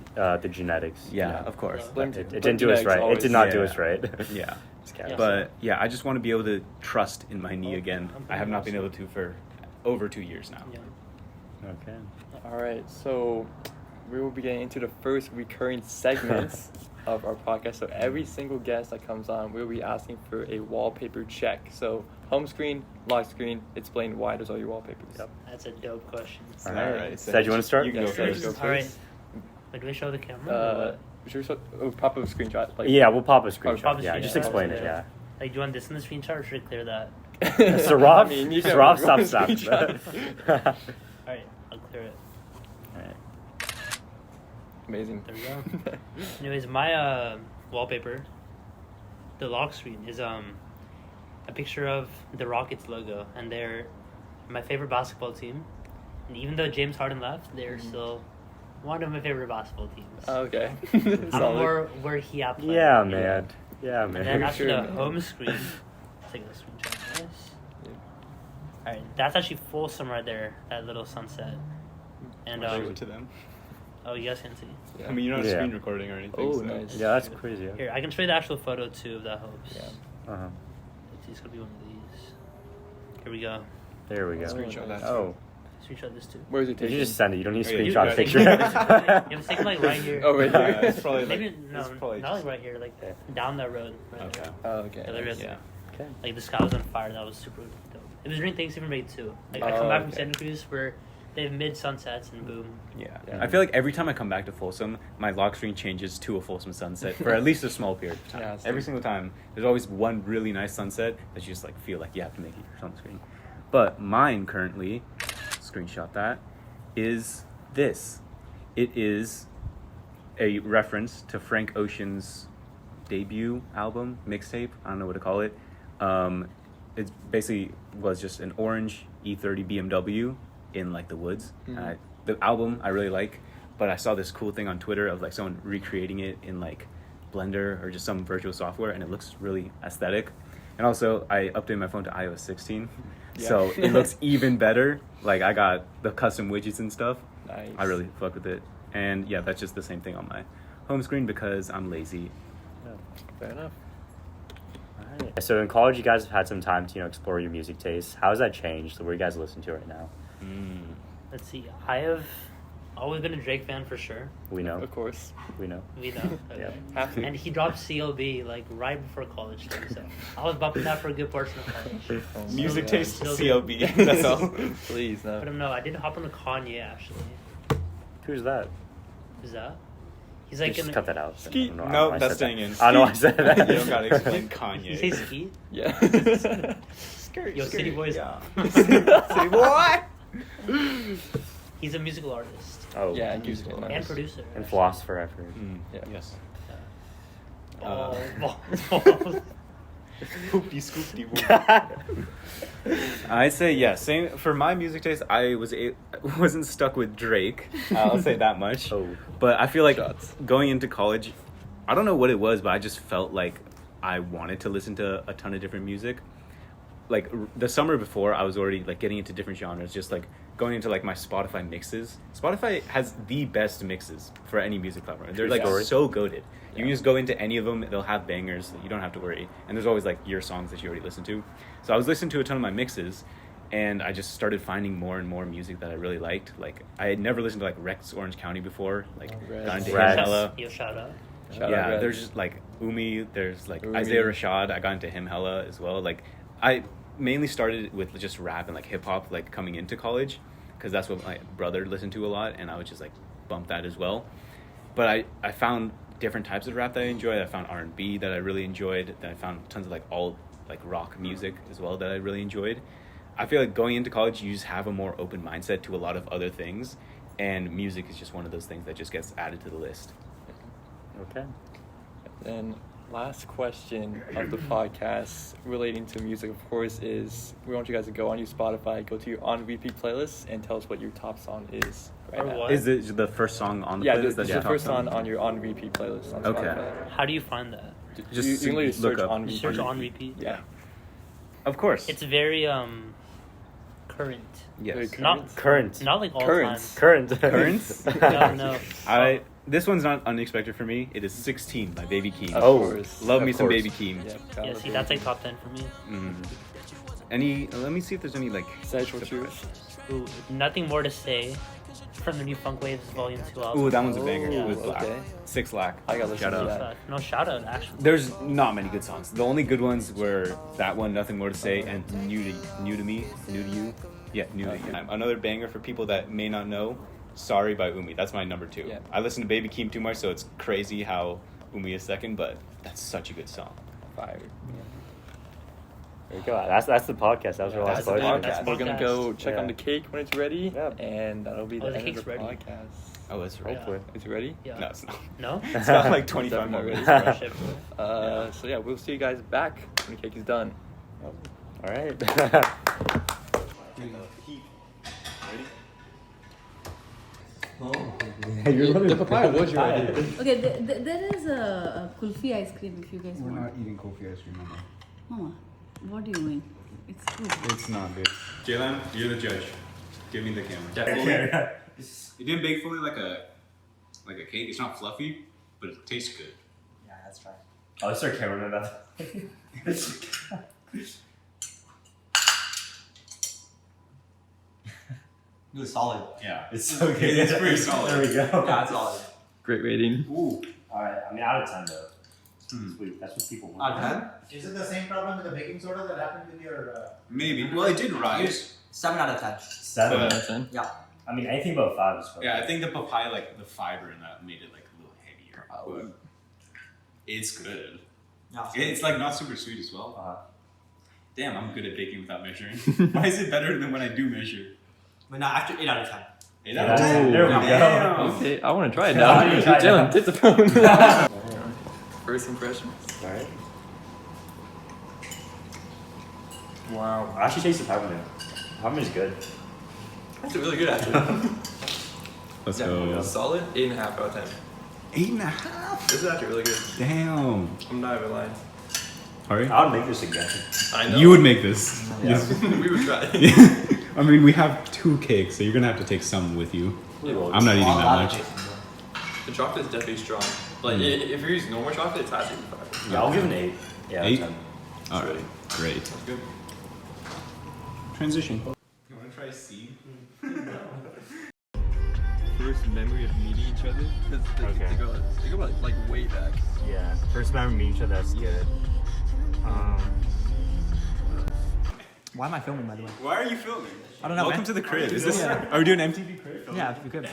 genetics. Yeah, you know? of course. It didn't do us right. It did not do us right. Yeah. Yeah. But yeah, I just want to be able to trust in my knee again. I have not been able to for over 2 years now. Yeah. Okay. All right, so we will be getting into the first recurring segments of our podcast. So every single guest that comes on, we'll be asking for a wallpaper check. So home screen, lock screen, explain why there's all your wallpapers. Yep. That's a dope question. All All right. right. Sehaj, you want to start? You can go Sehaj, first. go first. All right. Wait, do we show the camera? or what? Should we pop up a screenshot? Like, Yeah, we'll pop a screenshot. pop a Yeah, screenshot. just explain it. Okay. Yeah. Like, do you want this in the screenshot or should I clear that? Saraf, I mean, you can Saraf, run a stop. screenshot. All right, I'll clear it. Amazing. There we go. Anyways, my wallpaper, the lock screen, is a picture of the Rockets logo, and they're my favorite basketball team. And even though James Harden left, they're still one of my favorite basketball teams. Okay. I'm Solid. more where he at play. Yeah, man. Yeah, And then man. after Sure, the man. home screen, let's take a screenshot of this. Yeah. All right, that's actually Folsom right there, that little sunset. And I'll show it to them. oh, you guys can see. Yeah. I mean, you're not Yeah. screen recording or anything. Oh, so. nice. Yeah, that's crazy. Yeah. Here, I can show you the actual photo too, if that helps. Yeah. Uh-huh. It's gonna be one of these. Here we go. There we go. Screenshot that. Oh, Screenshot this too. Where's it did taken? you just send it? You don't need to Oh, yeah, screenshot you a got picture. It was taken like right here. Oh, right Yeah, here. it's probably like. Maybe no, it's probably not like just- right here, like Yeah. down that road. Right Okay. there. Oh, okay. Yeah, there is. Yeah. Okay. Like the sky was on fire. That was super dope. It was during Thanksgiving break too. Like I Oh, come back from okay. Santa Cruz where they have mid sunsets and boom. Yeah. Yeah. I feel like every time I come back to Folsom, my lock screen changes to a Folsom sunset for at least a small period of time. Yeah, it's every like- single time, there's always one really nice sunset that you just like feel like you have to make it your sunscreen. But mine currently, screenshot that, is this. It is a reference to Frank Ocean's debut album, mixtape. I don't know what to call it. It basically was just an orange E30 BMW in like the woods. Mhm. The album I really like, but I saw this cool thing on Twitter of like someone recreating it in like Blender or just some virtual software, and it looks really aesthetic. And also, I updated my phone to iOS 16, so Yeah. it looks even better. Like I got the custom widgets and stuff. Nice. I really fuck with it. And yeah, that's just the same thing on my home screen because I'm lazy. Fair enough. Alright. So in college, you guys have had some time to explore your music taste. How has that changed? What are you guys listening to right now? Let's see. I have always been a Drake fan for sure. We know. Of course. We know. We know. Okay. Yeah. Have to. And he dropped CLB like right before college too, so I was bumping that for a good portion of college. Oh my Music God. taste Still CLB. That's all. Please, no. But no, I did hop on the Kanye actually. Who's that? Is that? He's like Just in cut that out. Skeet. I don't know why Nope, I that's said that. staying in. I don't know why I said that. You don't gotta explain You Kanye. say ski? Yeah. Skirt, Yo, City Boys. Yeah. City boy. He's a musical artist Oh. Yeah, And musical and artist. producer. philosopher, I've heard. Yeah. Yes. Oh, Poopy scoopty I'd say yeah. Same for my music taste. I wasn't stuck with Drake. I'll say that much. Oh. But I feel like Shots. going into college, I don't know what it was, but I just felt like I wanted to listen to a ton of different music. Like the summer before, I was already like getting into different genres, just like going into like my Spotify mixes. Spotify has the best mixes for any music platform. They're like Yeah. so goated. You can Yeah. just go into any of them; they'll have bangers. You don't have to worry. And there's always like your songs that you already listened to. So I was listening to a ton of my mixes, and I just started finding more and more music that I really liked. Like I had never listened to like Rex Orange County before. Like Reds. got into him Reds. hella. Yo, shout out. Shout Yeah, out Reds. there's just like Umi. There's like Umi. Isaiah Rashad. I got into him hella as well. Like I mainly started with just rap and like hip hop like coming into college because that's what my brother listened to a lot, and I would just like bump that as well. But I found different types of rap that I enjoyed. I found R&B that I really enjoyed. Then I found tons of like alt, like rock music as well that I really enjoyed. I feel like going into college, you just have a more open mindset to a lot of other things, and music is just one of those things that just gets added to the list. Okay. Then last question of the podcast relating to music, of course, is we want you guys to go on your Spotify, go to your on repeat playlist, and tell us what your top song is right Or now. what? Is it the first song on the Yeah, playlist? this that's is your the top first song on your on repeat playlist on Okay. Spotify. How do you find that? Just you can literally look search up. on You repeat. search on repeat. Yeah. Of course. It's very current. Very yes. Not Current. Not like all Currents. Current. Currents? time. No. This one's not unexpected for me. It is 16 by Baby Keem. Of Oh, course. Love me of some course. Baby Keem. Yeah, Yeah, see, that's like top 10 for me. Let me see if there's any like. Sehaj, what's yours? Ooh, nothing more to say from the new Funk Waves Volume 2 album. Ooh, that one's a banger. Yeah. With Black. Okay. 6 Lack. I gotta listen Shout to out. that. No, shout out, actually. There's not many good songs. The only good ones were that one, Nothing More to Say, and New to Me, New to You. Yeah, New to You. Another banger for people that may not know, Sorry by Umi. That's my number 2. Yeah. I listen to Baby Keem too much, so it's crazy how Umi is second, but that's such a good song. Fire. There you go. That's the podcast. That was our last That's the question. podcast. We're gonna go check Yeah. on the cake when it's ready, Yeah. and that'll be Oh, the the end of cake's the ready. podcast. Oh, that's right. Hopefully. Is it ready? Yeah. No, it's not. No? It's got like 25 more Definitely minutes. ready. So yeah, we'll see you guys back when the cake is done. All right. The papaya was your idea. Okay, there is a kulfi ice cream if you guys We're want. not eating coffee ice cream, Mama. Mama, what do you mean? It's good. It's not, dude. Jalen, you're the judge. Give me the camera. It didn't bake fully like a cake. It's not fluffy, but it tastes good. Yeah, that's right. Oh, let's start camera that. It was solid. Yeah. It's so good. It's pretty solid. There we go. Yeah, it's solid. Great rating. Ooh. All right. I mean, out of 10 though. Sweet. That's what people want. Out of 10? Is it the same problem with the baking soda that happened with your? Maybe. Well, it did rise. 7 out of 10. 7. Yeah. I mean, anything above 5 is fine. Yeah, I think the papaya, like the fiber in that, made it like a little heavier. But it's good. Yeah. It's like not super sweet as well. Uh-huh. Damn, I'm good at baking without measuring. Why is it better than when I do measure? But no, after 8 out of 10. 8 out of 10. There we go. Damn. Okay, I want to try it Yeah, now. I need to try it now. Jalen, take the phone. First impressions. All right. Wow. I actually taste the peppermint. Peppermint is good. That's really good, actually. Let's Yeah, go. solid 8.5 out of 10. 8.5? This is actually really good. Damn. I'm not even lying. Hurry. I would make this again. I know. You would make this. Yeah. Yes. We would try. I mean, we have 2 cakes, so you're gonna have to take some with you. I'm not eating that much. The chocolate is definitely strong. Like, if you're using normal chocolate, it's actually fire. Yeah, I'll give it an 8. Yeah, 8? 10. All right, great. That's good. Transition. You want to try C? First memory of meeting each other? Okay. They go like way back. Yeah. First time we meet each other, that's good. Why am I filming, by the way? Why are you filming? I don't know, Welcome man. to the crib. Is this? Yeah. Are we doing MTV crib? Yeah, if you could.